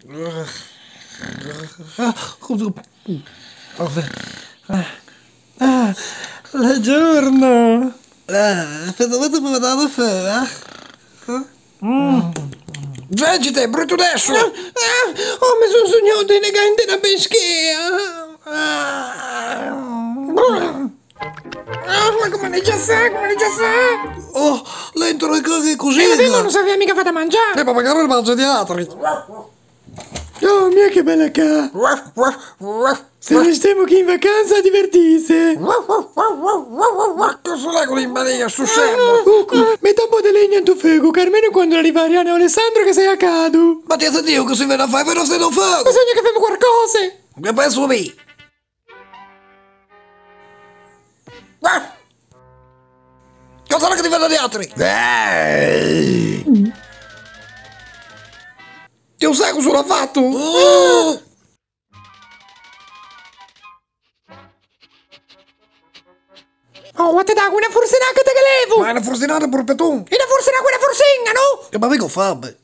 Buongiorno. Aspetta, da fare. Vegete, brutto adesso! Oh, mi sono sognato in gante da peschia. Ma come ne già sa, Oh, lento le cose così. E non sapeva mica fatta mangiare! Ma magari mangia di altri. Oh, mia che bella ca! Se ne stiamo qui in vacanza a divertirsi! Che sono con in mania, sto scemo. Metta un po' di legna in tuo fuoco, che almeno quando arriva Ariana o Alessandro che sei a cado! Ma ti ha detto che si viene a fare, però se non fa. Bisogna che facciamo qualcosa! Che penso me? Cosa è che ti fanno gli altri? Ti un sacco sono fatto? Oh, what the dog, una forsenata che levo! Ma è una forzinata per petun. E una forsenata, quella forsenga, no? Che ma vengo fame.